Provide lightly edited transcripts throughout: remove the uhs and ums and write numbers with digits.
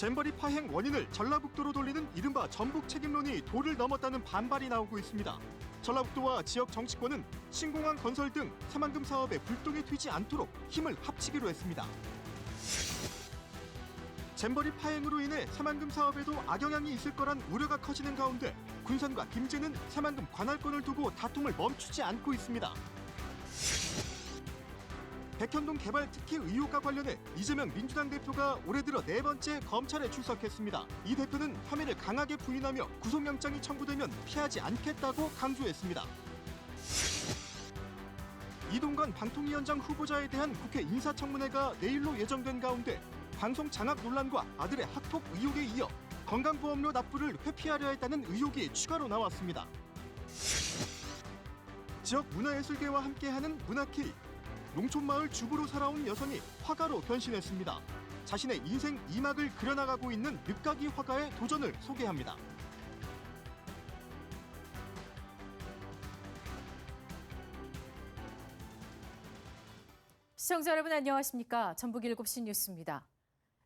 잼버리 파행 원인을 전라북도로 돌리는 이른바 전북 책임론이 도를 넘었다는 반발이 나오고 있습니다. 전라북도와 지역 정치권은 신공항 건설 등 새만금 사업에 불똥이 튀지 않도록 힘을 합치기로 했습니다. 잼버리 파행으로 인해 새만금 사업에도 악영향이 있을 거란 우려가 커지는 가운데 군산과 김제는 새만금 관할권을 두고 다툼을 멈추지 않고 있습니다. 백현동 개발 특혜 의혹과 관련해 이재명 민주당 대표가 올해 들어 4번째 검찰에 출석했습니다. 이 대표는 혐의를 강하게 부인하며 구속영장이 청구되면 피하지 않겠다고 강조했습니다. 이동관 방통위원장 후보자에 대한 국회 인사청문회가 내일로 예정된 가운데 방송 장악 논란과 아들의 학폭 의혹에 이어 건강보험료 납부를 회피하려 했다는 의혹이 추가로 나왔습니다. 지역 문화예술계와 함께하는 문화케이. 농촌마을 주부로 살아온 여성이 화가로 변신했습니다. 자신의 인생 2막을 그려나가고 있는 늦가기 화가의 도전을 소개합니다. 시청자 여러분 안녕하십니까? 전북 7시 뉴스입니다.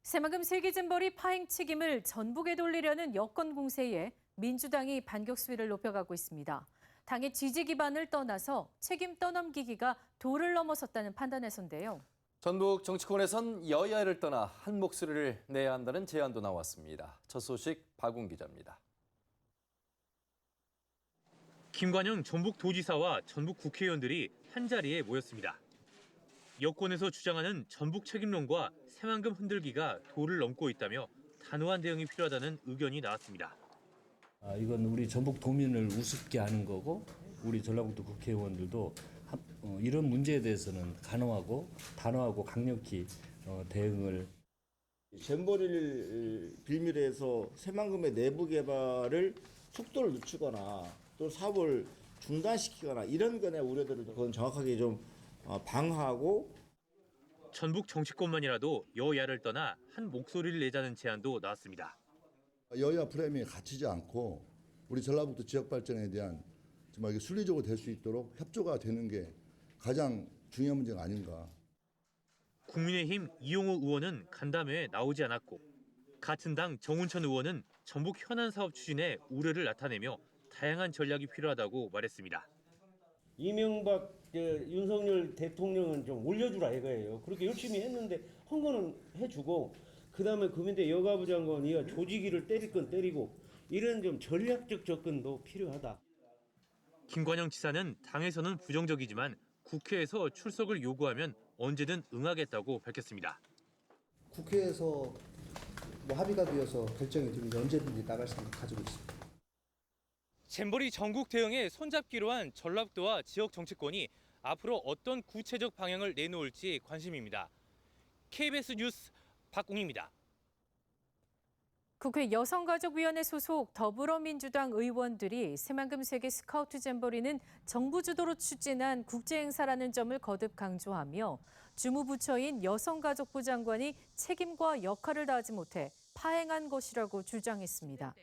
새만금 세기잼버리 파행 책임을 전북에 돌리려는 여권 공세에 민주당이 반격 수위를 높여가고 있습니다. 당의 지지 기반을 떠나서 책임 떠넘기기가 도를 넘어섰다는 판단에서인데요. 전북 정치권에선 여야를 떠나 한 목소리를 내야 한다는 제안도 나왔습니다. 첫 소식 박웅 기자입니다. 김관영 전북도지사와 전북 국회의원들이 한자리에 모였습니다. 여권에서 주장하는 전북 책임론과 새만금 흔들기가 도를 넘고 있다며 단호한 대응이 필요하다는 의견이 나왔습니다. 이건 우리 전북 도민을 우습게 하는 거고 우리 전라북도 국회의원들도 이런 문제에 대해서는 단호하고 강력히 대응을. 잼버리를 빌미로 해서 새만금의 내부 개발을 속도를 늦추거나 또 사업을 중단시키거나 이런 건의 우려들을 그건 정확하게 좀 방어하고. 전북 정치권만이라도 여야를 떠나 한 목소리를 내자는 제안도 나왔습니다. 여야 프레임에 갇히지 않고 우리 전라북도 지역 발전에 대한 정말 이게 순리적으로 될 수 있도록 협조가 되는 게 가장 중요한 문제가 아닌가. 국민의힘 이용호 의원은 간담회에 나오지 않았고 같은 당 정운천 의원은 전북 현안 사업 추진에 우려를 나타내며 다양한 전략이 필요하다고 말했습니다. 이명박 윤석열 대통령은 좀 올려주라 이거예요. 그렇게 열심히 했는데 한 거는 해주고 그다음에 금인대 여가부 장관이 조직위를 때릴 건 때리고 이런 좀 전략적 접근도 필요하다. 김관영 지사는 당에서는 부정적이지만 국회에서 출석을 요구하면 언제든 응하겠다고 밝혔습니다. 국회에서 합의가 되어서 결정이 되면 언제든지 나갈 생각 가지고 있습니다. 잼버리 전국 대응에 손잡기로 한 전라북도와 지역 정치권이 앞으로 어떤 구체적 방향을 내놓을지 관심입니다. KBS 뉴스 박웅입니다. 국회 여성가족위원회 소속 더불어민주당 의원들이 새만금 세계 스카우트 잼버리는 정부 주도로 추진한 국제행사라는 점을 거듭 강조하며 주무부처인 여성가족부 장관이 책임과 역할을 다하지 못해 파행한 것이라고 주장했습니다.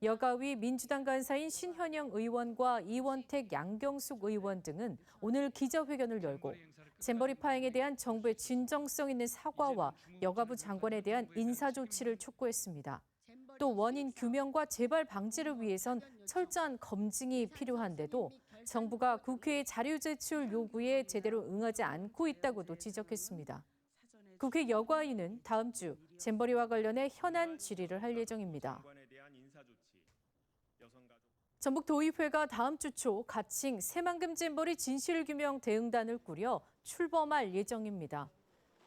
여가위 민주당 간사인 신현영 의원과 이원택, 양경숙 의원 등은 오늘 기자회견을 열고 잼버리 파행에 대한 정부의 진정성 있는 사과와 여가부 장관에 대한 인사 조치를 촉구했습니다. 또 원인 규명과 재발 방지를 위해선 철저한 검증이 필요한데도 정부가 국회의 자료 제출 요구에 제대로 응하지 않고 있다고도 지적했습니다. 국회 여가위는 다음 주 잼버리와 관련해 현안 질의를 할 예정입니다. 전북도의회가 다음 주 초 가칭 새만금 잼버리 진실규명 대응단을 꾸려 출범할 예정입니다.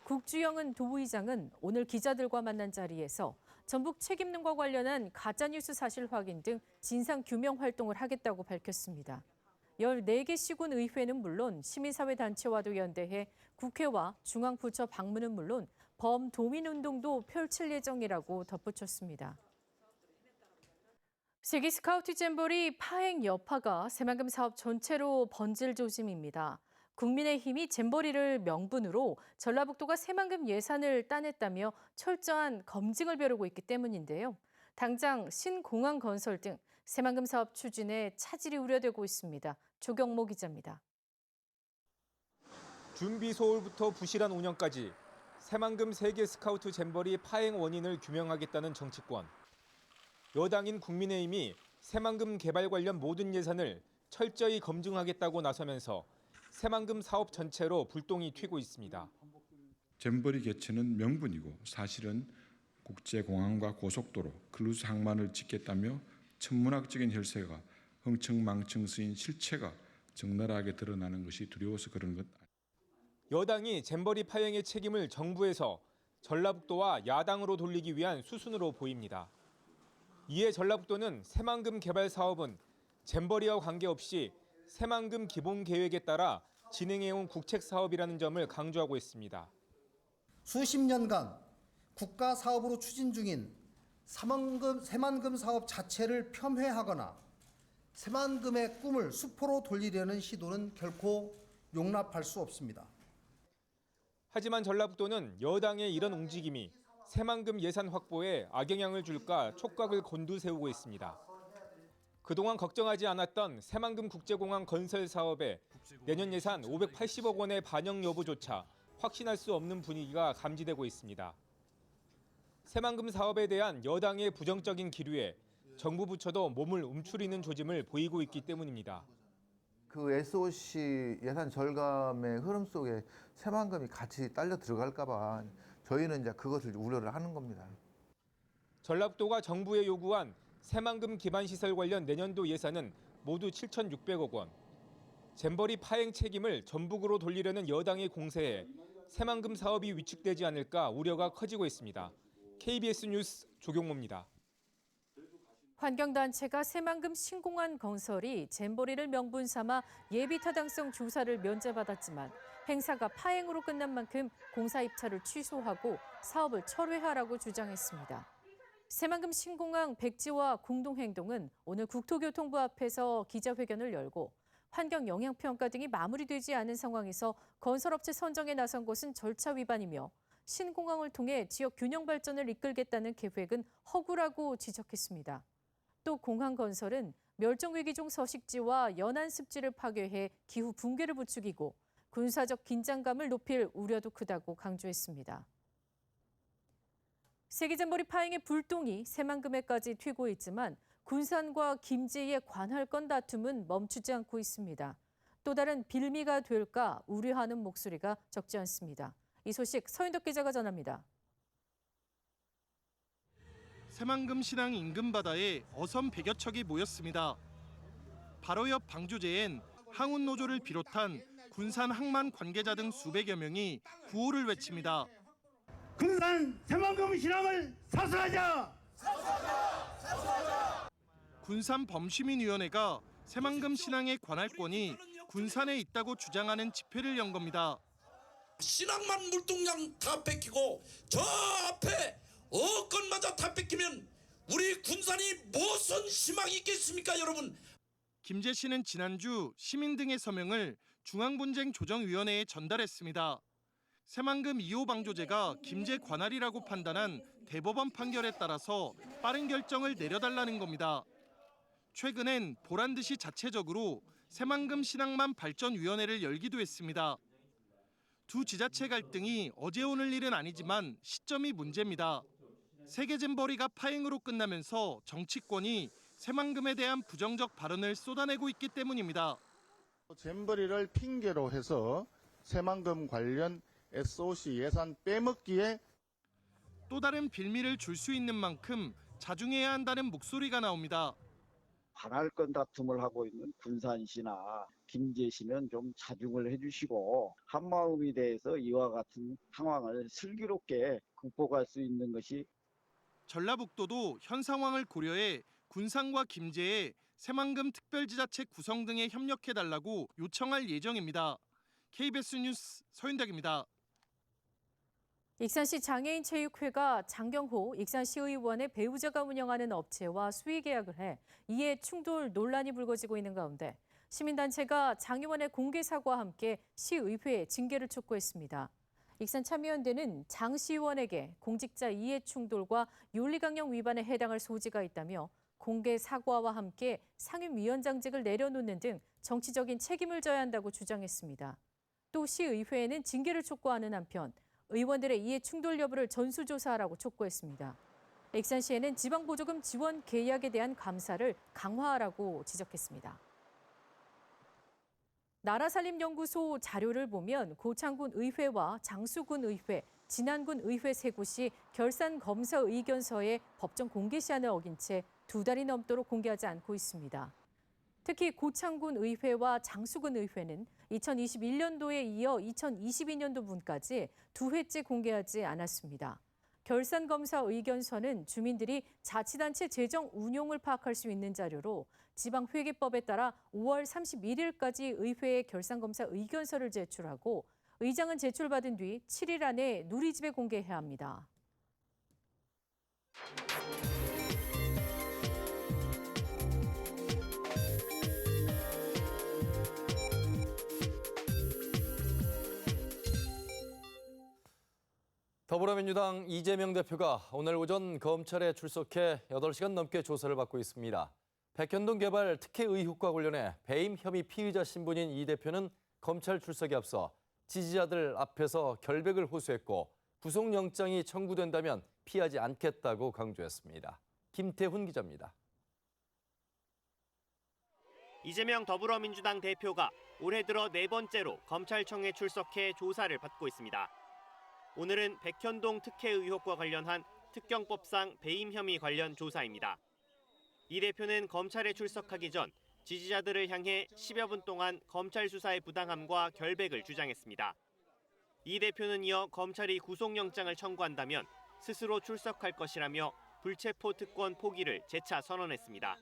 국주영은 도의장은 오늘 기자들과 만난 자리에서 전북 책임론과 관련한 가짜뉴스 사실 확인 등 진상규명 활동을 하겠다고 밝혔습니다. 14개 시군 의회는 물론 시민사회단체와도 연대해 국회와 중앙부처 방문은 물론 범도민운동도 펼칠 예정이라고 덧붙였습니다. 세계 스카우트 잼버리 파행 여파가 새만금 사업 전체로 번질 조짐입니다. 국민의힘이 잼버리를 명분으로 전라북도가 새만금 예산을 따냈다며 철저한 검증을 벼르고 있기 때문인데요. 당장 신공항 건설 등 새만금 사업 추진에 차질이 우려되고 있습니다. 조경모 기자입니다. 준비 소홀부터 부실한 운영까지 새만금 세계 스카우트 잼버리 파행 원인을 규명하겠다는 정치권. 여당인 국민의힘이 새만금 개발 관련 모든 예산을 철저히 검증하겠다고 나서면서 새만금 사업 전체로 불똥이 튀고 있습니다. 잼버리 개최는 명분이고 사실은 국제공항과 고속도로, 클루즈 항만을 짓겠다며 천문학적인 혈세가 흥청망청 쓰인 실체가 적나라하게 드러나는 것이 두려워서 그런 것. 여당이 잼버리 파행의 책임을 정부에서 전라북도와 야당으로 돌리기 위한 수순으로 보입니다. 이에 전라북도는 새만금 개발 사업은 잼버리와 관계없이 새만금 기본 계획에 따라 진행해온 국책 사업이라는 점을 강조하고 있습니다. 수십 년간 국가 사업으로 추진 중인 새만금 사업 자체를 폄훼하거나 새만금의 꿈을 수포로 돌리려는 시도는 결코 용납할 수 없습니다. 하지만 전라북도는 여당의 이런 움직임이 새만금 예산 확보에 악영향을 줄까 촉각을 곤두세우고 있습니다. 그동안 걱정하지 않았던 새만금 국제공항 건설 사업에 내년 예산 580억 원의 반영 여부조차 확신할 수 없는 분위기가 감지되고 있습니다. 새만금 사업에 대한 여당의 부정적인 기류에 정부 부처도 몸을 움츠리는 조짐을 보이고 있기 때문입니다. 그 SOC 예산 절감의 흐름 속에 새만금이 같이 딸려 들어갈까 봐 저희는 이제 그것을 우려를 하는 겁니다. 전라북도가 정부에 요구한 새만금 기반 시설 관련 내년도 예산은 모두 7,600억 원. 잼버리 파행 책임을 전북으로 돌리려는 여당의 공세에 새만금 사업이 위축되지 않을까 우려가 커지고 있습니다. KBS 뉴스 조경모입니다. 환경단체가 새만금 신공항 건설이 잼버리를 명분 삼아 예비타당성 조사를 면제받았지만 행사가 파행으로 끝난 만큼 공사 입찰을 취소하고 사업을 철회하라고 주장했습니다. 새만금 신공항 백지화 공동행동은 오늘 국토교통부 앞에서 기자회견을 열고 환경 영향평가 등이 마무리되지 않은 상황에서 건설업체 선정에 나선 것은 절차 위반이며 신공항을 통해 지역 균형 발전을 이끌겠다는 계획은 허구라고 지적했습니다. 또 공항 건설은 멸종위기종 서식지와 연안 습지를 파괴해 기후 붕괴를 부추기고 군사적 긴장감을 높일 우려도 크다고 강조했습니다. 세계잼버리 파행의 불똥이 새만금에까지 튀고 있지만 군산과 김제의 관할권 다툼은 멈추지 않고 있습니다. 또 다른 빌미가 될까 우려하는 목소리가 적지 않습니다. 이 소식 서윤덕 기자가 전합니다. 새만금 신항 인근 바다에 어선 100여 척이 모였습니다. 바로 옆 방조제엔 항운 노조를 비롯한 군산 항만 관계자 등 수백여 명이 구호를 외칩니다. 군산 새만금 신항을 사수하자! 군산 범시민위원회가 새만금 신항의 관할권이 군산에 있다고 주장하는 집회를 연 겁니다. 신항만 물동량 다 뺏기고 저 앞에 어건마저 다 뺏기면 우리 군산이 무슨 희망이 있겠습니까, 여러분? 김제 씨는 지난주 시민 등의 서명을 중앙분쟁조정위원회에 전달했습니다. 새만금 2호 방조제가 김제 관할이라고 판단한 대법원 판결에 따라서 빠른 결정을 내려달라는 겁니다. 최근엔 보란 듯이 자체적으로 새만금 신항만 발전위원회를 열기도 했습니다. 두 지자체 갈등이 어제 오늘 일은 아니지만 시점이 문제입니다. 세계잼버리가 파행으로 끝나면서 정치권이 새만금에 대한 부정적 발언을 쏟아내고 있기 때문입니다. 잼버리를 핑계로 해서 새만금 관련 SOC 예산 빼먹기에 또 다른 빌미를 줄 수 있는 만큼 자중해야 한다는 목소리가 나옵니다. 관할권 다툼을 하고 있는 군산시나 김제시는 좀 자중을 해주시고 한마음이 대해서 이와 같은 상황을 슬기롭게 극복할 수 있는 것이 전라북도도 현 상황을 고려해 군산과 김제에 새만금 특별지자체 구성 등에 협력해달라고 요청할 예정입니다. KBS 뉴스 서윤덕입니다. 익산시 장애인체육회가 장경호 익산시의원의 배우자가 운영하는 업체와 수의 계약을 해 이에 충돌 논란이 불거지고 있는 가운데 시민단체가 장 의원의 공개 사과와 함께 시의회에 징계를 촉구했습니다. 익산 참여연대는 장 시의원에게 공직자 이해 충돌과 윤리강령 위반에 해당할 소지가 있다며 공개 사과와 함께 상임위원장직을 내려놓는 등 정치적인 책임을 져야 한다고 주장했습니다. 또 시의회에는 징계를 촉구하는 한편 의원들의 이해 충돌 여부를 전수조사하라고 촉구했습니다. 익산시에는 지방보조금 지원 계약에 대한 감사를 강화하라고 지적했습니다. 나라살림연구소 자료를 보면 고창군 의회와 장수군 의회, 진안군 의회 세 곳이 결산검사 의견서의 법정 공개 시한을 어긴 채 2달이 넘도록 공개하지 않고 있습니다. 특히 고창군 의회와 장수군 의회는 2021년도에 이어 2022년도분까지 2회째 공개하지 않았습니다. 결산검사 의견서는 주민들이 자치단체 재정 운용을 파악할 수 있는 자료로 지방회계법에 따라 5월 31일까지 의회에 결산검사 의견서를 제출하고 의장은 제출받은 뒤 7일 안에 누리집에 공개해야 합니다. 더불어민주당 이재명 대표가 오늘 오전 검찰에 출석해 8시간 넘게 조사를 받고 있습니다. 백현동 개발 특혜 의혹과 관련해 배임 혐의 피의자 신분인 이 대표는 검찰 출석에 앞서 지지자들 앞에서 결백을 호소했고 구속영장이 청구된다면 피하지 않겠다고 강조했습니다. 김태훈 기자입니다. 이재명 더불어민주당 대표가 올해 들어 4번째로 검찰청에 출석해 조사를 받고 있습니다. 오늘은 백현동 특혜 의혹과 관련한 특경법상 배임 혐의 관련 조사입니다. 이 대표는 검찰에 출석하기 전 지지자들을 향해 10여 분 동안 검찰 수사의 부당함과 결백을 주장했습니다. 이 대표는 이어 검찰이 구속영장을 청구한다면 스스로 출석할 것이라며 불체포 특권 포기를 재차 선언했습니다.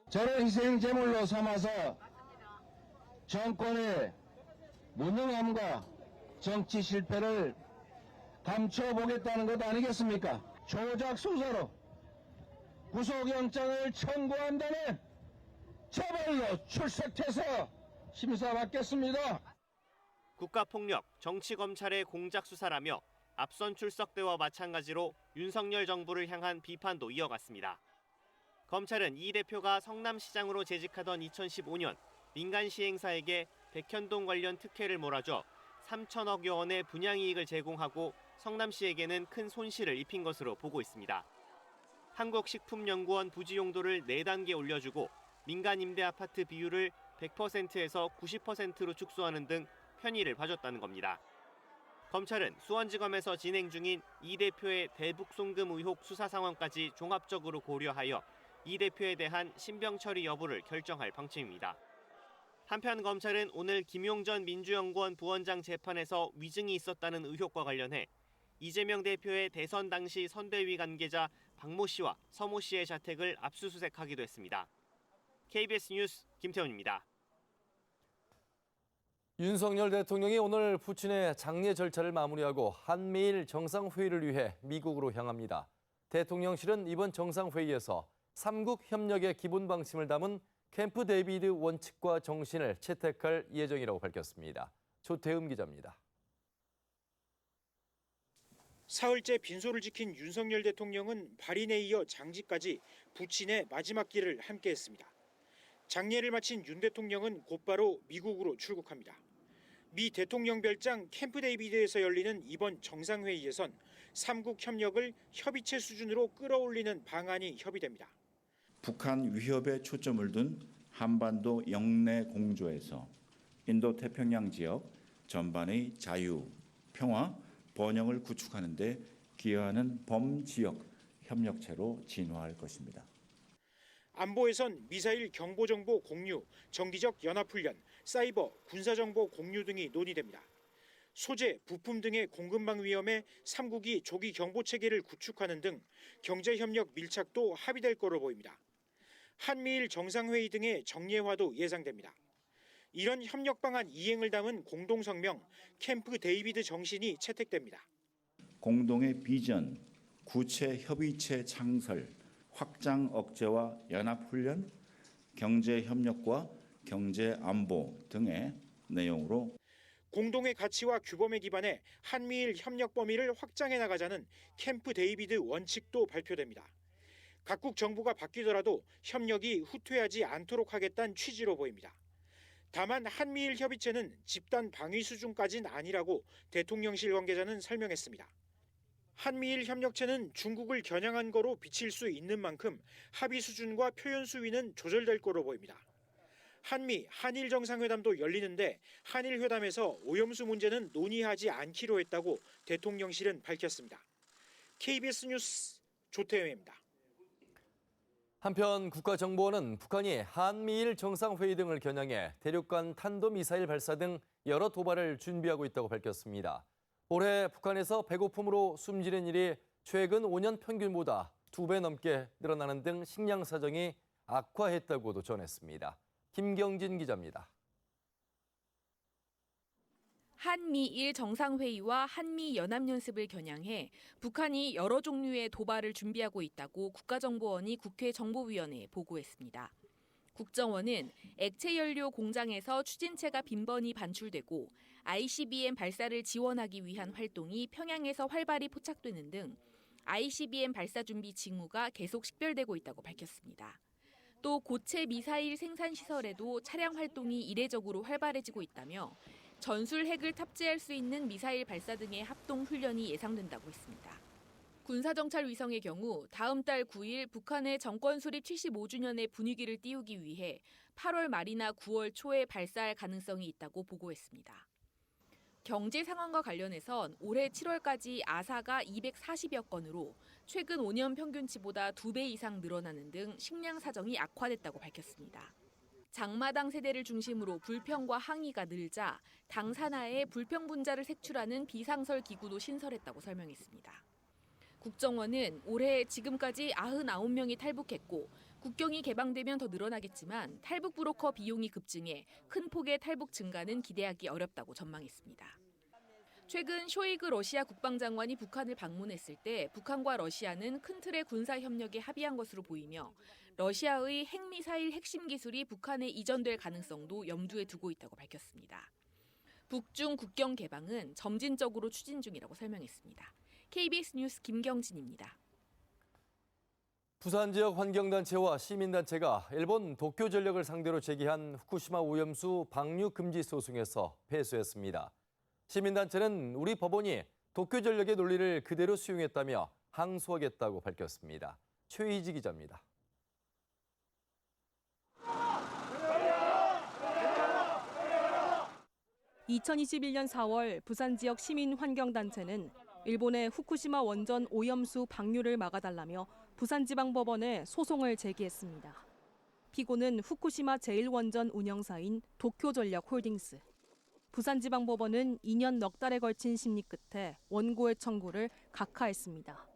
저를 희생 제물로 삼아서 정권의 무능함과 정치 실패를 감춰보겠다는 것 아니겠습니까? 조작 수사로 구속영장을 청구한다면 제발로 출석해서 심사받겠습니다. 국가폭력, 정치검찰의 공작 수사라며 앞선 출석 때와 마찬가지로 윤석열 정부를 향한 비판도 이어갔습니다. 검찰은 이 대표가 성남시장으로 재직하던 2015년 민간 시행사에게 백현동 관련 특혜를 몰아줘 3천억여 원의 분양이익을 제공하고 성남시에게는 큰 손실을 입힌 것으로 보고 있습니다. 한국식품연구원 부지 용도를 4단계 올려주고 민간 임대 아파트 비율을 100%에서 90%로 축소하는 등 편의를 봐줬다는 겁니다. 검찰은 수원지검에서 진행 중인 이 대표의 대북 송금 의혹 수사 상황까지 종합적으로 고려하여 이 대표에 대한 신병 처리 여부를 결정할 방침입니다. 한편 검찰은 오늘 김용전 민주연구원 부원장 재판에서 위증이 있었다는 의혹과 관련해 이재명 대표의 대선 당시 선대위 관계자 박모 씨와 서모 씨의 자택을 압수수색하기도 했습니다. KBS 뉴스 김태훈입니다. 윤석열 대통령이 오늘 푸틴의 장례 절차를 마무리하고 한미일 정상회의를 위해 미국으로 향합니다. 대통령실은 이번 정상회의에서 3국 협력의 기본 방침을 담은 캠프 데이비드 원칙과 정신을 채택할 예정이라고 밝혔습니다. 조태음 기자입니다. 사흘째 빈소를 지킨 윤석열 대통령은 발인에 이어 장지까지 부친의 마지막 길을 함께했습니다. 장례를 마친 윤 대통령은 곧바로 미국으로 출국합니다. 미 대통령 별장 캠프 데이비드에서 열리는 이번 정상회의에선 3국 협력을 협의체 수준으로 끌어올리는 방안이 협의됩니다. 북한 위협에 초점을 둔 한반도 영내 공조에서 인도태평양 지역 전반의 자유, 평화, 번영을 구축하는 데 기여하는 범지역 협력체로 진화할 것입니다. 안보에선 미사일 경보정보 공유, 정기적 연합훈련, 사이버, 군사정보 공유 등이 논의됩니다. 소재, 부품 등의 공급망 위험에 3국이 조기 경보체계를 구축하는 등 경제협력 밀착도 합의될 거로 보입니다. 한미일 정상회의 등의 정례화도 예상됩니다. 이런 협력 방안 이행을 담은 공동성명 캠프 데이비드 정신이 채택됩니다. 공동의 비전, 구체 협의체 창설, 확장 억제와 연합훈련, 경제협력과 경제안보 등의 내용으로 공동의 가치와 규범에 기반해 한미일 협력 범위를 확장해 나가자는 캠프 데이비드 원칙도 발표됩니다. 각국 정부가 바뀌더라도 협력이 후퇴하지 않도록 하겠다는 취지로 보입니다. 다만 한미일 협의체는 집단 방위 수준까지는 아니라고 대통령실 관계자는 설명했습니다. 한미일 협력체는 중국을 겨냥한 거로 비칠 수 있는 만큼 합의 수준과 표현 수위는 조절될 거로 보입니다. 한미, 한일 정상회담도 열리는데 한일 회담에서 오염수 문제는 논의하지 않기로 했다고 대통령실은 밝혔습니다. KBS 뉴스 조태임입니다. 한편 국가정보원은 북한이 한미일 정상회의 등을 겨냥해 대륙간 탄도미사일 발사 등 여러 도발을 준비하고 있다고 밝혔습니다. 올해 북한에서 배고픔으로 숨지는 일이 최근 5년 평균보다 2배 넘게 늘어나는 등 식량 사정이 악화했다고도 전했습니다. 김경진 기자입니다. 한미일 정상회의와 한미연합연습을 겨냥해 북한이 여러 종류의 도발을 준비하고 있다고 국가정보원이 국회 정보위원회에 보고했습니다. 국정원은 액체연료 공장에서 추진체가 빈번히 반출되고 ICBM 발사를 지원하기 위한 활동이 평양에서 활발히 포착되는 등 ICBM 발사 준비 징후가 계속 식별되고 있다고 밝혔습니다. 또 고체 미사일 생산 시설에도 차량 활동이 이례적으로 활발해지고 있다며 전술 핵을 탑재할 수 있는 미사일 발사 등의 합동 훈련이 예상된다고 했습니다. 군사정찰 위성의 경우 다음 달 9일 북한의 정권 수립 75주년의 분위기를 띄우기 위해 8월 말이나 9월 초에 발사할 가능성이 있다고 보고했습니다. 경제 상황과 관련해선 올해 7월까지 아사가 240여 건으로 최근 5년 평균치보다 2배 이상 늘어나는 등 식량 사정이 악화됐다고 밝혔습니다. 장마당 세대를 중심으로 불평과 항의가 늘자 당 산하에 불평 분자를 색출하는 비상설 기구도 신설했다고 설명했습니다. 국정원은 올해 지금까지 99명이 탈북했고 국경이 개방되면 더 늘어나겠지만 탈북 브로커 비용이 급증해 큰 폭의 탈북 증가는 기대하기 어렵다고 전망했습니다. 최근 쇼이그 러시아 국방장관이 북한을 방문했을 때 북한과 러시아는 큰 틀의 군사 협력에 합의한 것으로 보이며 러시아의 핵미사일 핵심 기술이 북한에 이전될 가능성도 염두에 두고 있다고 밝혔습니다. 북중 국경 개방은 점진적으로 추진 중이라고 설명했습니다. KBS 뉴스 김경진입니다. 부산 지역 환경단체와 시민단체가 일본 도쿄전력을 상대로 제기한 후쿠시마 오염수 방류 금지 소송에서 패소했습니다. 시민단체는 우리 법원이 도쿄전력의 논리를 그대로 수용했다며 항소하겠다고 밝혔습니다. 최희지 기자입니다. 2021년 4월 부산 지역 시민환경단체는 일본의 후쿠시마 원전 오염수 방류를 막아달라며 부산지방법원에 소송을 제기했습니다. 피고는 후쿠시마 제1원전 운영사인 도쿄전력홀딩스. 부산지방법원은 2년 넉 달에 걸친 심리 끝에 원고의 청구를 각하했습니다.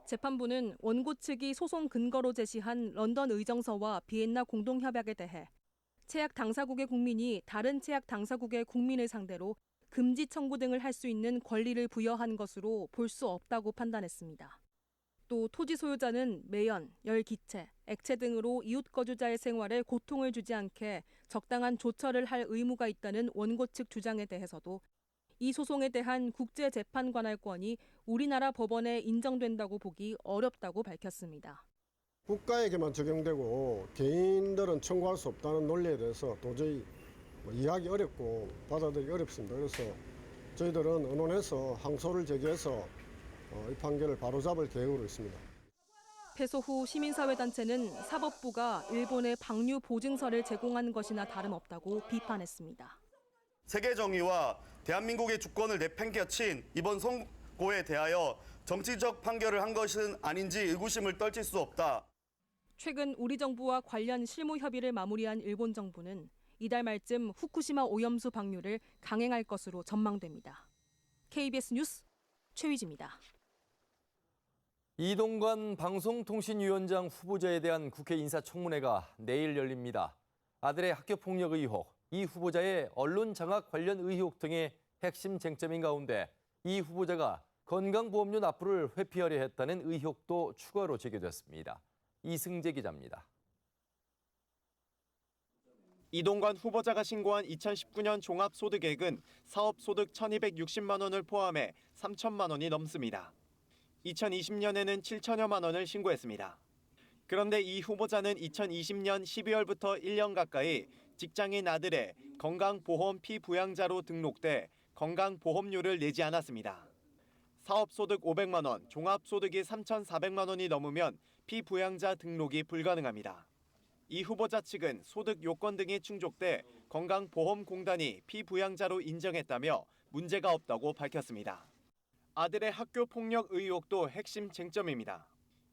재판부는 원고 측이 소송 근거로 제시한 런던 의정서와 비엔나 공동협약에 대해 체약 당사국의 국민이 다른 체약 당사국의 국민을 상대로 금지 청구 등을 할 수 있는 권리를 부여한 것으로 볼 수 없다고 판단했습니다. 또 토지 소유자는 매연, 열기체, 액체 등으로 이웃 거주자의 생활에 고통을 주지 않게 적당한 조처를 할 의무가 있다는 원고 측 주장에 대해서도 이 소송에 대한 국제재판 관할권이 우리나라 법원에 인정된다고 보기 어렵다고 밝혔습니다. 국가에게만 적용되고 개인들은 청구할 수 없다는 논리에 대해서 도저히 이해하기 어렵고 받아들이기 어렵습니다. 그래서 저희들은 언론에서 항소를 제기해서 이 판결을 바로잡을 계획으로 있습니다. 패소 후 시민사회단체는 사법부가 일본에 방류 보증서를 제공한 것이나 다름없다고 비판했습니다. 세계 정의와 대한민국의 주권을 내팽개친 이번 선고에 대하여 정치적 판결을 한 것은 아닌지 의구심을 떨칠 수 없다. 최근 우리 정부와 관련 실무 협의를 마무리한 일본 정부는 이달 말쯤 후쿠시마 오염수 방류를 강행할 것으로 전망됩니다. KBS 뉴스 최휘지입니다. 이동관 방송통신위원장 후보자에 대한 국회 인사청문회가 내일 열립니다. 아들의 학교폭력 의혹, 이 후보자의 언론 장악 관련 의혹 등의 핵심 쟁점인 가운데 이 후보자가 건강보험료 납부를 회피하려 했다는 의혹도 추가로 제기됐습니다. 이승재 기자입니다. 이동관 후보자가 신고한 2019년 종합소득액은 사업소득 1,260만 원을 포함해 3천만 원이 넘습니다. 2020년에는 7천여만 원을 신고했습니다. 그런데 이 후보자는 2020년 12월부터 1년 가까이 직장인 아들의 건강보험 피부양자로 등록돼 건강보험료를 내지 않았습니다. 사업소득 500만 원, 종합소득이 3,400만 원이 넘으면 피부양자 등록이 불가능합니다. 이 후보자 측은 소득 요건 등이 충족돼 건강보험공단이 피부양자로 인정했다며 문제가 없다고 밝혔습니다. 아들의 학교 폭력 의혹도 핵심 쟁점입니다.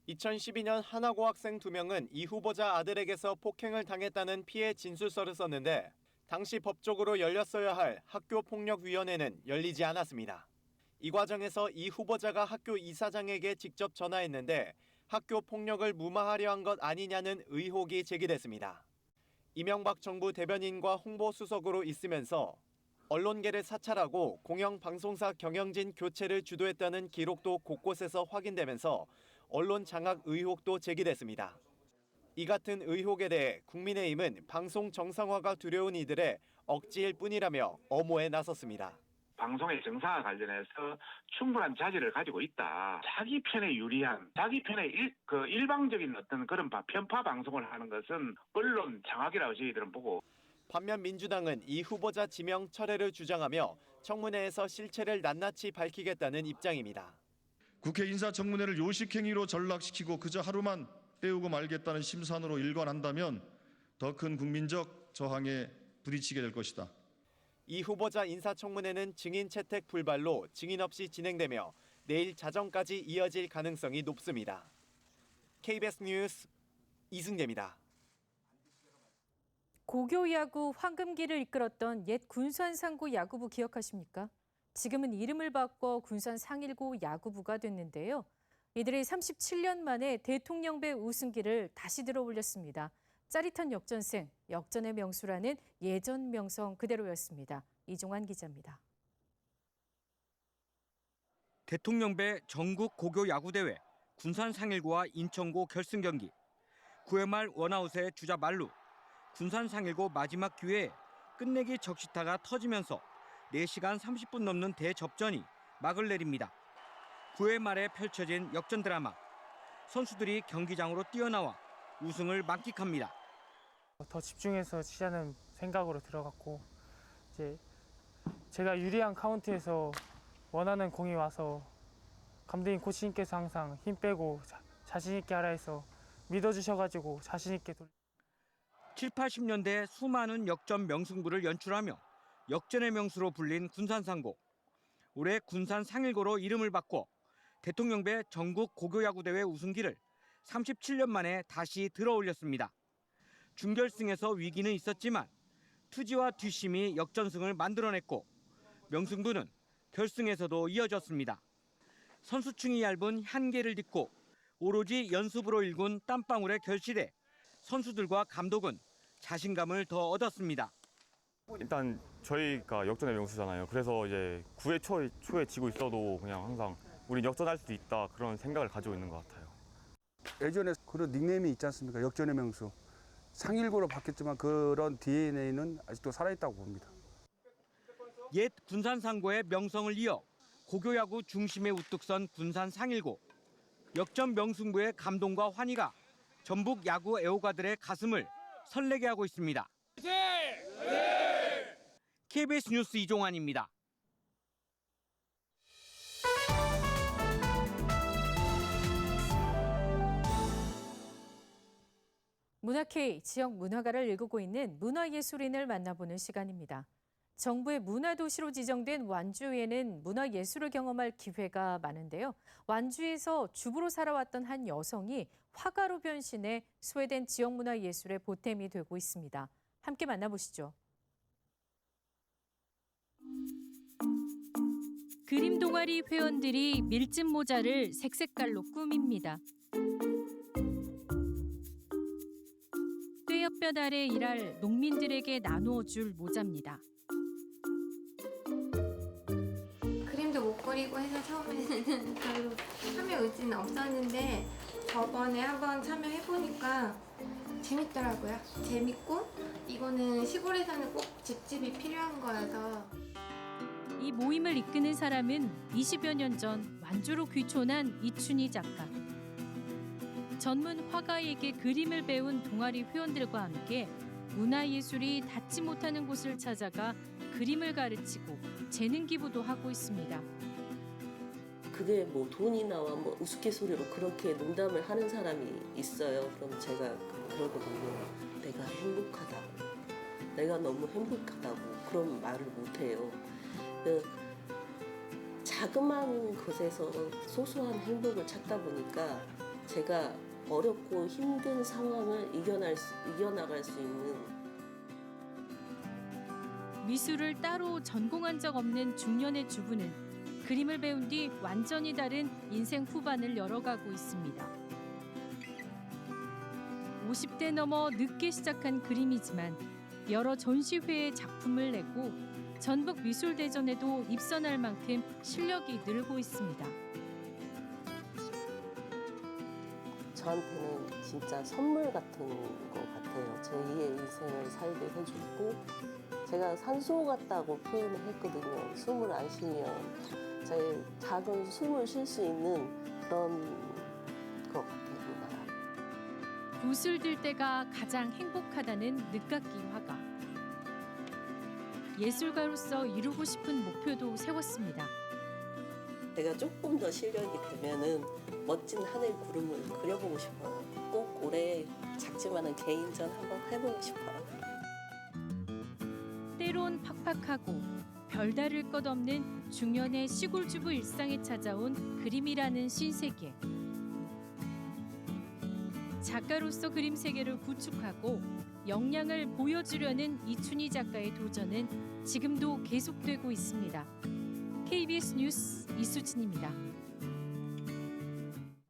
2012년 하나고 학생 2명은 이 후보자 아들에게서 폭행을 당했다는 피해 진술서를 썼는데 당시 법적으로 열렸어야 할 학교폭력위원회는 열리지 않았습니다. 이 과정에서 이 후보자가 학교 이사장에게 직접 전화했는데 학교 폭력을 무마하려 한 것 아니냐는 의혹이 제기됐습니다. 이명박 정부 대변인과 홍보수석으로 있으면서 언론계를 사찰하고 공영방송사 경영진 교체를 주도했다는 기록도 곳곳에서 확인되면서 언론 장악 의혹도 제기됐습니다. 이 같은 의혹에 대해 국민의힘은 방송 정상화가 두려운 이들의 억지일 뿐이라며 엄호에 나섰습니다. 방송의 정상화 관련해서 충분한 자질을 가지고 있다. 자기 편에 유리한, 자기 편에 일방적인 어떤 그런 편파 방송을 하는 것은 언론 장악이라고 저희들은 보고. 반면 민주당은 이 후보자 지명 철회를 주장하며 청문회에서 실체를 낱낱이 밝히겠다는 입장입니다. 국회 인사청문회를 요식행위로 전락시키고 그저 하루만 때우고 말겠다는 심산으로 일관한다면 더 큰 국민적 저항에 부딪히게 될 것이다. 이 후보자 인사청문회는 증인 채택 불발로 증인 없이 진행되며 내일 자정까지 이어질 가능성이 높습니다. KBS 뉴스 이승재입니다. 고교 야구 황금기를 이끌었던 옛 군산 상고 야구부 기억하십니까? 지금은 이름을 바꿔 군산 상일고 야구부가 됐는데요. 이들이 37년 만에 대통령배 우승기를 다시 들어올렸습니다. 짜릿한 역전승, 역전의 명수라는 예전 명성 그대로였습니다. 이종환 기자입니다. 대통령배 전국 고교 야구대회 군산 상일고와 인천고 결승 경기. 9회 말 원아웃의 주자 말루. 군산 상일고 마지막 기회에 끝내기 적시타가 터지면서 4시간 30분 넘는 대접전이 막을 내립니다. 9회 말에 펼쳐진 역전 드라마. 선수들이 경기장으로 뛰어나와 우승을 만끽합니다. 더 집중해서 치자는 생각으로 들어갔고 이제 제가 유리한 카운트에서 원하는 공이 와서 감독님 코치님께서 항상 힘 빼고 자신 있게 하라 해서 믿어주셔가지고 자신 있게 7, 80년대 수많은 역전 명승부를 연출하며 역전의 명수로 불린 군산 상고. 올해 군산 상일고로 이름을 바꿔 대통령배 전국 고교야구대회 우승기를 37년 만에 다시 들어올렸습니다. 준결승에서 위기는 있었지만 투지와 뒷심이 역전승을 만들어냈고 명승부는 결승에서도 이어졌습니다. 선수층이 얇은 한계를 딛고 오로지 연습으로 일군 땀방울의 결실에 선수들과 감독은 자신감을 더 얻었습니다. 일단 저희가 역전의 명수잖아요. 그래서 이제 9회 초에 지고 있어도 그냥 항상 우린 역전할 수도 있다 그런 생각을 가지고 있는 것 같아요. 예전에 그런 닉네임이 있지 않습니까? 역전의 명수. 상일고로 바뀌었지만 그런 DNA는 아직도 살아있다고 봅니다. 옛 군산 상고의 명성을 이어 고교야구 중심에 우뚝 선 군산 상일고. 역전 명승부의 감동과 환희가 전북 야구 애호가들의 가슴을 설레게 하고 있습니다. KBS 뉴스 이종환입니다. 문화K 지역 문화가를 일구고 있는 문화예술인을 만나보는 시간입니다. 정부의 문화도시로 지정된 완주에는 문화예술을 경험할 기회가 많은데요. 완주에서 주부로 살아왔던 한 여성이 화가로 변신해 소외된 지역 문화예술의 보탬이 되고 있습니다. 함께 만나보시죠. 그림 동아리 회원들이 밀짚 모자를 색색깔로 꾸밉니다. 뼈 아래 일할 농민들에게 나누어 줄 모자입니다. 그림도 못 그리고 해서 처음에는 별로 참여 의지는 없었는데 저번에 한번 참여해보니까 재밌더라고요. 재밌고 이거는 시골에서는 꼭 집집이 필요한 거여서. 이 모임을 이끄는 사람은 20여 년 전 완주로 귀촌한 이춘희 작가. 전문 화가에게 그림을 배운 동아리 회원들과 함께 문화예술이 닿지 못하는 곳을 찾아가 그림을 가르치고 재능 기부도 하고 있습니다. 그게 뭐 돈이 나와 뭐 우스갯소리로 그렇게 농담을 하는 사람이 있어요. 그럼 제가 그러거든요. 내가 행복하다고. 내가 너무 행복하다고 그런 말을 못해요. 자그마한 것에서 소소한 행복을 찾다 보니까 제가 어렵고 힘든 상황을 이겨나갈 수 있는. 미술을 따로 전공한 적 없는 중년의 주부는 그림을 배운 뒤 완전히 다른 인생 후반을 열어가고 있습니다. 50대 넘어 늦게 시작한 그림이지만 여러 전시회에 작품을 내고 전북 미술대전에도 입선할 만큼 실력이 늘고 있습니다. 저한테는 진짜 선물 같은 것 같아요. 제2의 인생을 살게 해주고 제가 산소 같다고 표현을 했거든요. 숨을 안 쉬면 제 작은 숨을 쉴 수 있는 그런 것 같아요. 붓을 들 때가 가장 행복하다는 늦깎이 화가. 예술가로서 이루고 싶은 목표도 세웠습니다. 제가 조금 더 실력이 되면은 멋진 하늘 구름을 그려보고 싶어요. 꼭 올해 작지만은 개인전 한번 해보고 싶어요. 때론 팍팍하고 별다를 것 없는 중년의 시골주부 일상에 찾아온 그림이라는 신세계. 작가로서 그림 세계를 구축하고 역량을 보여주려는 이춘희 작가의 도전은 지금도 계속되고 있습니다. KBS 뉴스 이수진입니다.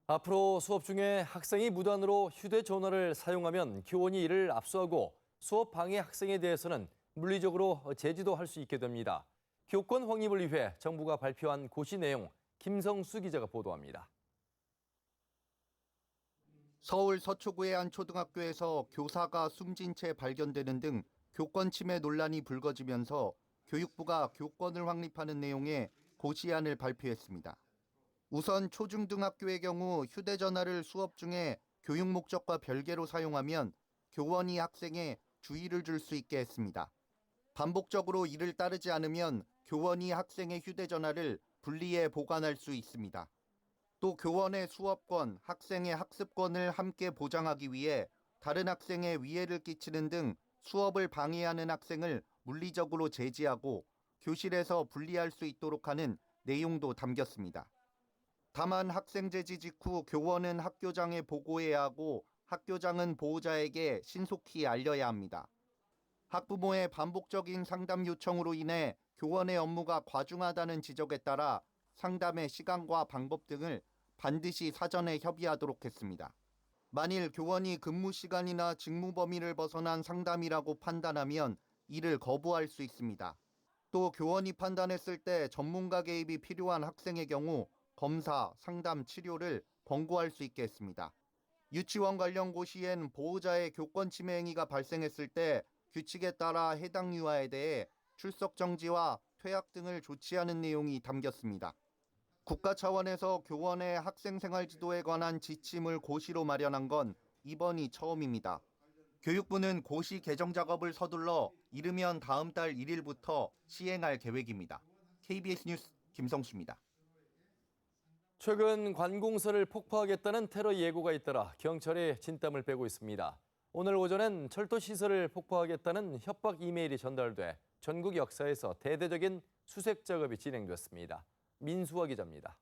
앞으로 수업 중에 학생이 무단으로 휴대전화를 사용하면 교원이 이를 압수하고 수업 방해 학생에 대해서는 물리적으로 제지도 할 수 있게 됩니다. 교권 확립을 위해 정부가 발표한 고시 내용 김성수 기자가 보도합니다. 서울 서초구의 한 초등학교에서 교사가 숨진 채 발견되는 등 교권 침해 논란이 불거지면서 교육부가 교권을 확립하는 내용의 고시안을 발표했습니다. 우선 초중등학교의 경우 휴대전화를 수업 중에 교육 목적과 별개로 사용하면 교원이 학생에 주의를 줄 수 있게 했습니다. 반복적으로 이를 따르지 않으면 교원이 학생의 휴대전화를 분리해 보관할 수 있습니다. 또 교원의 수업권, 학생의 학습권을 함께 보장하기 위해 다른 학생에 위해를 끼치는 등 수업을 방해하는 학생을 물리적으로 제지하고 교실에서 분리할 수 있도록 하는 내용도 담겼습니다. 다만 학생 제지 직후 교원은 학교장에 보고해야 하고 학교장은 보호자에게 신속히 알려야 합니다. 학부모의 반복적인 상담 요청으로 인해 교원의 업무가 과중하다는 지적에 따라 상담의 시간과 방법 등을 반드시 사전에 협의하도록 했습니다. 만일 교원이 근무 시간이나 직무 범위를 벗어난 상담이라고 판단하면 이를 거부할 수 있습니다. 또 교원이 판단했을 때 전문가 개입이 필요한 학생의 경우 검사, 상담, 치료를 권고할 수 있게 했습니다. 유치원 관련 고시엔 보호자의 교권 침해 행위가 발생했을 때 규칙에 따라 해당 유아에 대해 출석 정지와 퇴학 등을 조치하는 내용이 담겼습니다. 국가 차원에서 교원의 학생생활 지도에 관한 지침을 고시로 마련한 건 이번이 처음입니다. 교육부는 고시 개정 작업을 서둘러 이르면 다음 달 1일부터 시행할 계획입니다. KBS 뉴스 김성수입니다. 최근 관공서를 폭파하겠다는 테러 예고가 잇따라 경찰이 진땀을 빼고 있습니다. 오늘 오전엔 철도시설을 폭파하겠다는 협박 이메일이 전달돼 전국 역사에서 대대적인 수색 작업이 진행됐습니다. 민수아 기자입니다.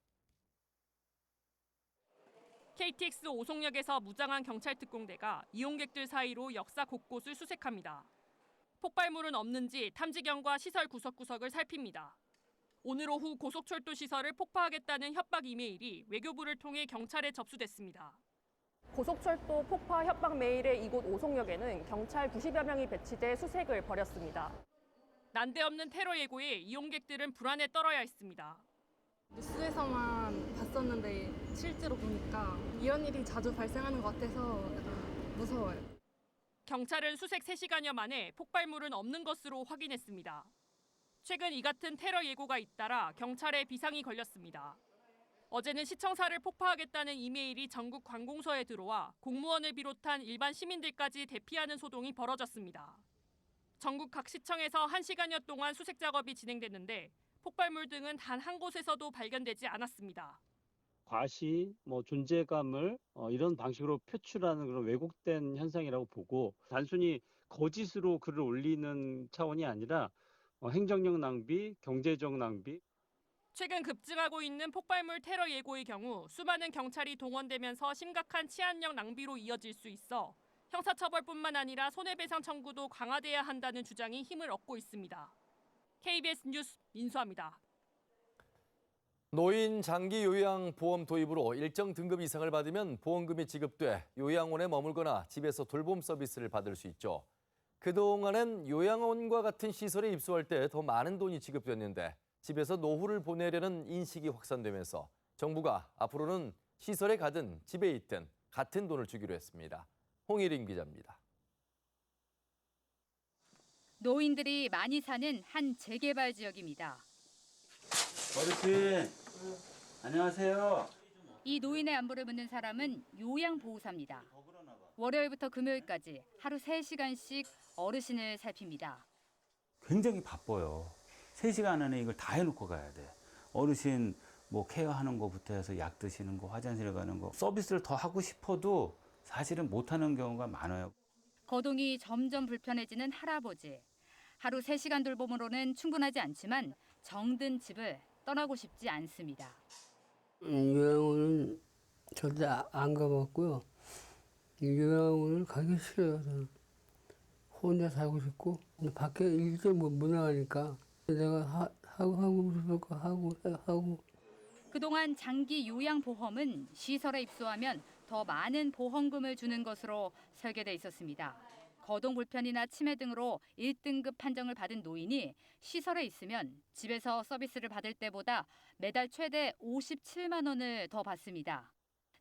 KTX 오송역에서 무장한 경찰 특공대가 이용객들 사이로 역사 곳곳을 수색합니다. 폭발물은 없는지 탐지경과 시설 구석구석을 살핍니다. 오늘 오후 고속철도 시설을 폭파하겠다는 협박 이메일이 외교부를 통해 경찰에 접수됐습니다. 고속철도 폭파 협박 메일의 이곳 오송역에는 경찰 90여 명이 배치돼 수색을 벌였습니다. 난데없는 테러 예고에 이용객들은 불안에 떨어야 했습니다. 뉴스에서만 봤었는데 실제로 보니까 이런 일이 자주 발생하는 것 같아서 무서워요. 경찰은 수색 3시간여 만에 폭발물은 없는 것으로 확인했습니다. 최근 이 같은 테러 예고가 잇따라 경찰에 비상이 걸렸습니다. 어제는 시청사를 폭파하겠다는 이메일이 전국 관공서에 들어와 공무원을 비롯한 일반 시민들까지 대피하는 소동이 벌어졌습니다. 전국 각 시청에서 1시간여 동안 수색 작업이 진행됐는데 폭발물 등은 단 한 곳에서도 발견되지 않았습니다. 과시, 존재감을 이런 방식으로 표출하는 그런 왜곡된 현상이라고 보고 단순히 거짓으로 글을 올리는 차원이 아니라 행정력 낭비, 경제적 낭비. 최근 급증하고 있는 폭발물 테러 예고의 경우 수많은 경찰이 동원되면서 심각한 치안력 낭비로 이어질 수 있어 형사처벌뿐만 아니라 손해배상 청구도 강화돼야 한다는 주장이 힘을 얻고 있습니다. KBS 뉴스 민수아입니다. 노인 장기 요양 보험 도입으로 일정 등급 이상을 받으면 보험금이 지급돼 요양원에 머물거나 집에서 돌봄 서비스를 받을 수 있죠. 그동안엔 요양원과 같은 시설에 입소할 때 더 많은 돈이 지급됐는데 집에서 노후를 보내려는 인식이 확산되면서 정부가 앞으로는 시설에 가든 집에 있든 같은 돈을 주기로 했습니다. 홍일인 기자입니다. 노인들이 많이 사는 한 재개발 지역입니다. 어르신, 안녕하세요. 이 노인의 안부를 묻는 사람은 요양보호사입니다. 월요일부터 금요일까지 하루 3시간씩 어르신을 살핍니다. 굉장히 바빠요. 3시간 안에 이걸 다 해놓고 가야 돼. 어르신 케어하는 거부터 해서 약 드시는 거, 화장실 가는 거. 서비스를 더 하고 싶어도 사실은 못하는 경우가 많아요. 거동이 점점 불편해지는 할아버지. 하루 3시간 돌봄으로는 충분하지 않지만 정든 집을 떠나고 싶지 않습니다. 요양원은 절대 안 가봤고요. 요양원을 가기 싫어요. 저는. 혼자 살고 싶고 밖에 일도 못 나가니까 내가 하고 싶을 거 하고. 그동안 장기 요양보험은 시설에 입소하면 더 많은 보험금을 주는 것으로 설계돼 있었습니다. 거동 불편이나 치매 등으로 1등급 판정을 받은 노인이 시설에 있으면 집에서 서비스를 받을 때보다 매달 최대 57만 원을 더 받습니다.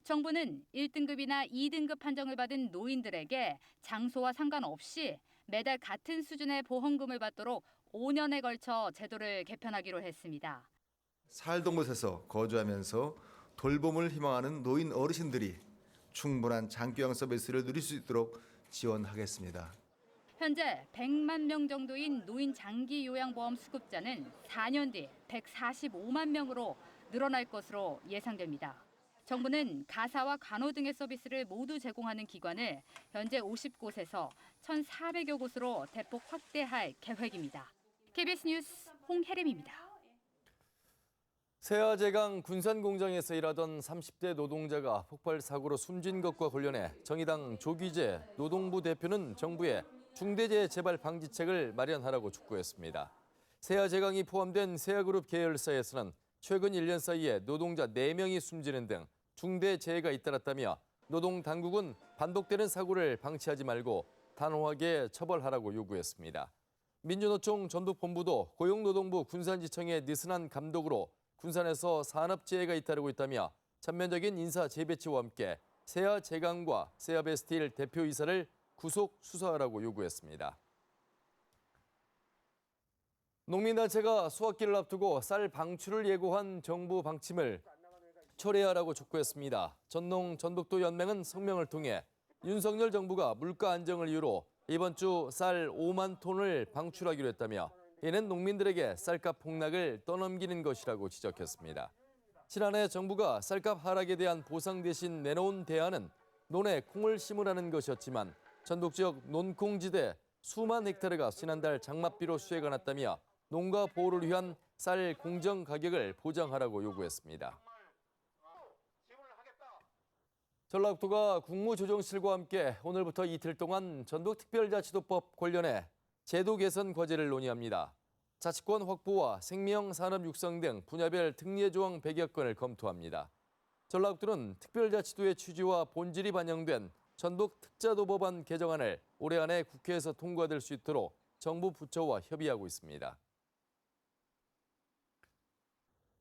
정부는 1등급이나 2등급 판정을 받은 노인들에게 장소와 상관없이 매달 같은 수준의 보험금을 받도록 5년에 걸쳐 제도를 개편하기로 했습니다. 살던 곳에서 거주하면서 돌봄을 희망하는 노인 어르신들이 충분한 장기요양 서비스를 누릴 수 있도록 지원하겠습니다. 현재 100만 명 정도인 노인 장기 요양보험 수급자는 4년 뒤 145만 명으로 늘어날 것으로 예상됩니다. 정부는 가사와 간호 등의 서비스를 모두 제공하는 기관을 현재 50곳에서 1,400여 곳으로 대폭 확대할 계획입니다. KBS 뉴스 홍혜림입니다. 세아제강 군산공장에서 일하던 30대 노동자가 폭발 사고로 숨진 것과 관련해 정의당 조기재 노동부 대표는 정부에 중대재해 재발 방지책을 마련하라고 촉구했습니다. 세아제강이 포함된 세아그룹 계열사에서는 최근 1년 사이에 노동자 4명이 숨지는 등 중대재해가 잇따랐다며 노동당국은 반복되는 사고를 방치하지 말고 단호하게 처벌하라고 요구했습니다. 민주노총 전북본부도 고용노동부 군산지청의 느슨한 감독으로 군산에서 산업재해가 잇따르고 있다며 전면적인 인사 재배치와 함께 세아제강과 세아베스틸 대표이사를 구속 수사하라고 요구했습니다. 농민단체가 수확기를 앞두고 쌀 방출을 예고한 정부 방침을 철회하라고 촉구했습니다. 전농전북도 연맹은 성명을 통해 윤석열 정부가 물가 안정을 이유로 이번 주 쌀 5만 톤을 방출하기로 했다며 이는 농민들에게 쌀값 폭락을 떠넘기는 것이라고 지적했습니다. 지난해 정부가 쌀값 하락에 대한 보상 대신 내놓은 대안은 논에 콩을 심으라는 것이었지만 전북 지역 논콩지대 수만 헥타르가 지난달 장맛비로 수해가 났다며 농가 보호를 위한 쌀 공정 가격을 보장하라고 요구했습니다. 전라북도가 국무조정실과 함께 오늘부터 이틀 동안 전북특별자치도법 관련해 제도 개선 과제를 논의합니다. 자치권 확보와 생명 산업 육성 등 분야별 특례 조항 100여 건을 검토합니다. 전라북도는 특별자치도의 취지와 본질이 반영된 전북 특자도법안 개정안을 올해 안에 국회에서 통과될 수 있도록 정부 부처와 협의하고 있습니다.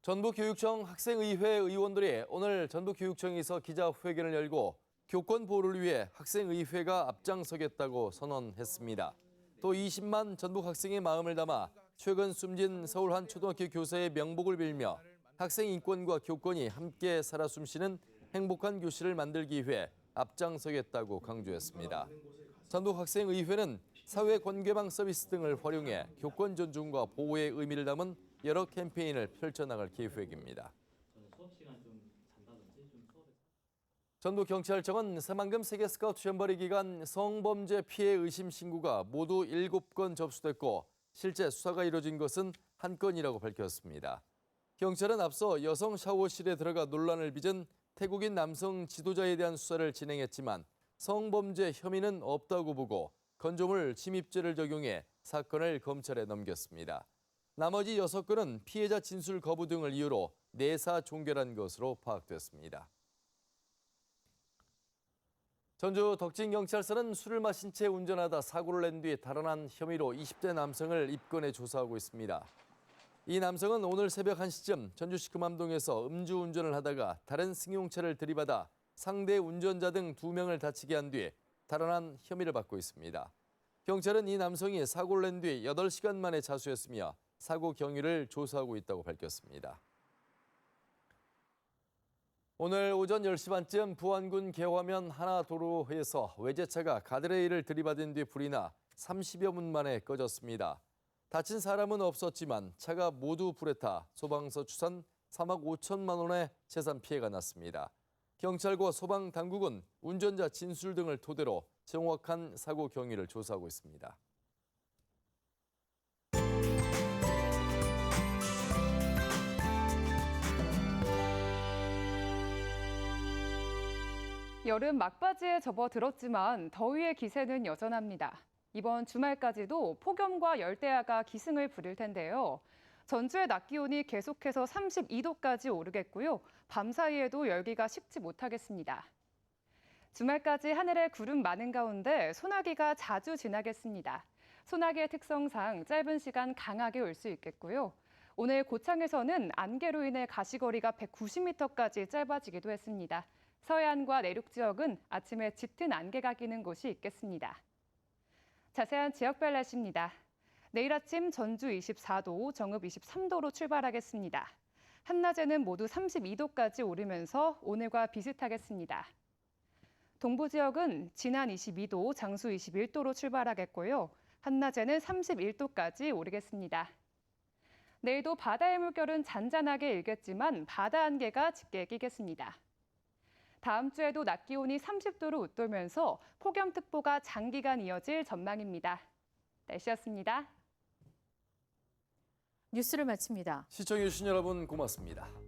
전북교육청 학생의회 의원들이 오늘 전북교육청에서 기자회견을 열고 교권 보호를 위해 학생의회가 앞장서겠다고 선언했습니다. 또 20만 전북 학생의 마음을 담아 최근 숨진 서울 한 초등학교 교사의 명복을 빌며 학생 인권과 교권이 함께 살아 숨쉬는 행복한 교실을 만들기 위해 앞장서겠다고 강조했습니다. 전북학생의회는 사회 관계망 서비스 등을 활용해 교권 존중과 보호의 의미를 담은 여러 캠페인을 펼쳐나갈 계획입니다. 전북경찰청은 새만금 세계 스카우트 잼버리 기간 성범죄 피해 의심 신고가 모두 7건 접수됐고 실제 수사가 이뤄진 것은 1건이라고 밝혔습니다. 경찰은 앞서 여성 샤워실에 들어가 논란을 빚은 태국인 남성 지도자에 대한 수사를 진행했지만 성범죄 혐의는 없다고 보고 건조물 침입죄를 적용해 사건을 검찰에 넘겼습니다. 나머지 6건은 피해자 진술 거부 등을 이유로 내사 종결한 것으로 파악됐습니다. 전주 덕진경찰서는 술을 마신 채 운전하다 사고를 낸 뒤 달아난 혐의로 20대 남성을 입건해 조사하고 있습니다. 이 남성은 오늘 새벽 1시쯤 전주시 금암동에서 음주운전을 하다가 다른 승용차를 들이받아 상대 운전자 등 2명을 다치게 한 뒤 달아난 혐의를 받고 있습니다. 경찰은 이 남성이 사고를 낸 뒤 8시간 만에 자수했으며 사고 경위를 조사하고 있다고 밝혔습니다. 오늘 오전 10시 반쯤 부안군 개화면 하나도로에서 외제차가 가드레일을 들이받은 뒤 불이 나 30여 분 만에 꺼졌습니다. 다친 사람은 없었지만 차가 모두 불에 타 소방서 추산 3억 5천만 원의 재산 피해가 났습니다. 경찰과 소방당국은 운전자 진술 등을 토대로 정확한 사고 경위를 조사하고 있습니다. 여름 막바지에 접어들었지만 더위의 기세는 여전합니다. 이번 주말까지도 폭염과 열대야가 기승을 부릴 텐데요. 전주의 낮 기온이 계속해서 32도까지 오르겠고요. 밤 사이에도 열기가 식지 못하겠습니다. 주말까지 하늘에 구름 많은 가운데 소나기가 자주 지나겠습니다. 소나기의 특성상 짧은 시간 강하게 올 수 있겠고요. 오늘 고창에서는 안개로 인해 가시거리가 190m까지 짧아지기도 했습니다. 서해안과 내륙 지역은 아침에 짙은 안개가 끼는 곳이 있겠습니다. 자세한 지역별 날씨입니다. 내일 아침 전주 24도, 정읍 23도로 출발하겠습니다. 한낮에는 모두 32도까지 오르면서 오늘과 비슷하겠습니다. 동부 지역은 진안 22도, 장수 21도로 출발하겠고요. 한낮에는 31도까지 오르겠습니다. 내일도 바다의 물결은 잔잔하게 일겠지만 바다 안개가 짙게 끼겠습니다. 다음 주에도 낮 기온이 30도로 웃돌면서 폭염특보가 장기간 이어질 전망입니다. 날씨였습니다. 뉴스를 마칩니다. 시청해주신 여러분 고맙습니다.